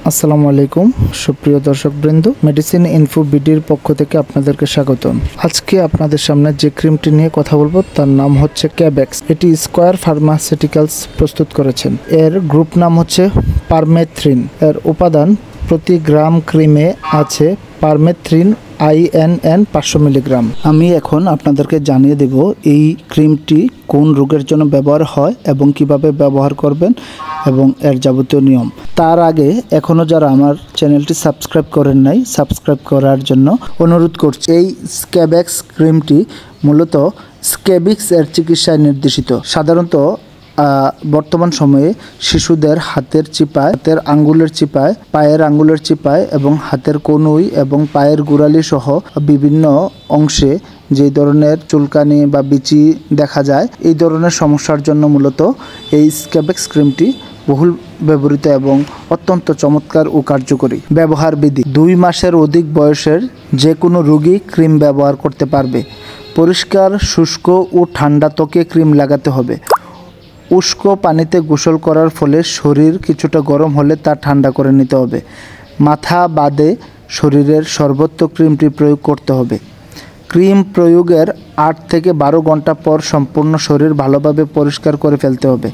আসসালামু আলাইকুম সুপ্রিয় দর্শকবৃন্দ, মেডিসিন ইনফো বিডির পক্ষ থেকে আপনাদেরকে স্বাগতম। আজকে আপনাদের সামনে যে ক্রিমটি নিয়ে কথা বলবো তার নাম হচ্ছে ক্যাবেক্স। এটি স্কয়ার ফার্মাসিউটিক্যালস প্রস্তুত করেছেন। এর গ্রুপ নাম হচ্ছে পারমেথ্রিন। এর উপাদান প্রতি গ্রাম ক্রিমে আছে পারমেথ্রিন INN 500 মিলিগ্রাম। আমি এখন আপনাদেরকে জানিয়ে দেব এই ক্রিমটি কোন রোগের জন্য ব্যবহার হয় এবং কিভাবে ব্যবহার করবেন এবং এর যাবতীয় নিয়ম। তার আগে এখনও যারা আমার চ্যানেলটি সাবস্ক্রাইব করেন নাই, সাবস্ক্রাইব করার জন্য অনুরোধ করছি। এই ক্যাবেক্স ক্রিমটি মূলত স্ক্যাবিক্স এর চিকিৎসায় নির্দেশিত। সাধারণত বর্তমান সময়ে শিশুদের হাতের চিপায়, হাতের আঙ্গুলের চিপায়, পায়ের আঙ্গুলের চিপায় এবং হাতের কনুই এবং পায়ের গোড়ালি সহ বিভিন্ন অংশে যে ধরনের চুলকানি বা বিচি দেখা যায়, এই ধরনের সমস্যার জন্য মূলত এই ক্যাবেক্স ক্রিমটি বহুল ব্যবহৃত এবং অত্যন্ত চমৎকার ও কার্যকরী। ব্যবহার বিধি: 2 মাসের অধিক বয়সের যে কোনো রোগী ক্রিম ব্যবহার করতে পারবে। পরিষ্কার, শুষ্ক ও ঠান্ডা ত্বকে ক্রিম লাগাতে হবে। উষ্ণ পানিতে গোসল করার ফলে শরীর কিছুটা গরম হলে তা ঠান্ডা করে নিতে হবে। মাথা বাদে শরীরের সর্বত্র ক্রিমটি প্রয়োগ করতে হবে। ক্রিম প্রয়োগের 8 থেকে 12 ঘন্টা পর সম্পূর্ণ শরীর ভালোভাবে পরিষ্কার করে ফেলতে হবে।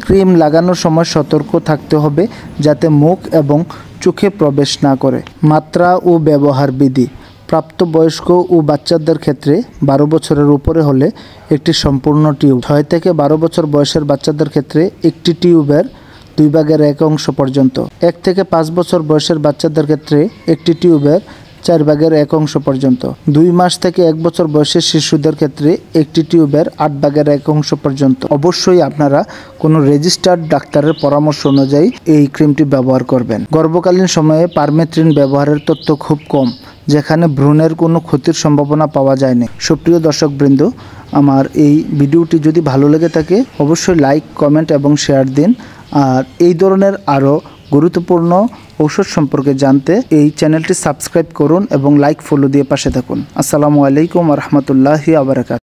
ক্রিম লাগানোর সময় সতর্ক থাকতে হবে যাতে মুখ এবং চোখে প্রবেশ না করে। মাত্রা ও ব্যবহার বিধি: প্রাপ্তবয়স্ক ও বাচ্চাদের ক্ষেত্রে 12 বছরের উপরে হলে একটি সম্পূর্ণ টিউব, 6 থেকে 12 বছর বয়সের বাচ্চাদের ক্ষেত্রে একটি টিউবের 2 ভাগের 1 অংশ পর্যন্ত, 1 থেকে 5 বছর বয়সের বাচ্চাদের ক্ষেত্রে একটি টিউবের 4 ভাগের 1 অংশ পর্যন্ত, 2 মাস থেকে 1 বছর বয়সের শিশুদের ক্ষেত্রে একটি টিউবের 8 ভাগের 1 অংশ পর্যন্ত। অবশ্যই আপনারা কোনো রেজিস্টার্ড ডাক্তারের পরামর্শ অনুযায়ী এই ক্রিমটি ব্যবহার করবেন। গর্ভকালীন সময়ে পারমেথ্রিন ব্যবহারের তথ্য খুব কম, যেখানে ভ্রূণের কোনো ক্ষতির সম্ভাবনা পাওয়া যায়নি। সুপ্রিয় দর্শকবৃন্দ, আমার এই ভিডিওটি যদি ভালো লেগে থাকে অবশ্যই লাইক, কমেন্ট এবং শেয়ার দিন। আর এই ধরনের আরও গুরুত্বপূর্ণ ঔষধ সম্পর্কে জানতে এই চ্যানেলটি সাবস্ক্রাইব করুন এবং লাইক, ফলো দিয়ে পাশে থাকুন। আসসালামু আলাইকুম ওয়া রাহমাতুল্লাহি ওয়া বারাকাতুহু।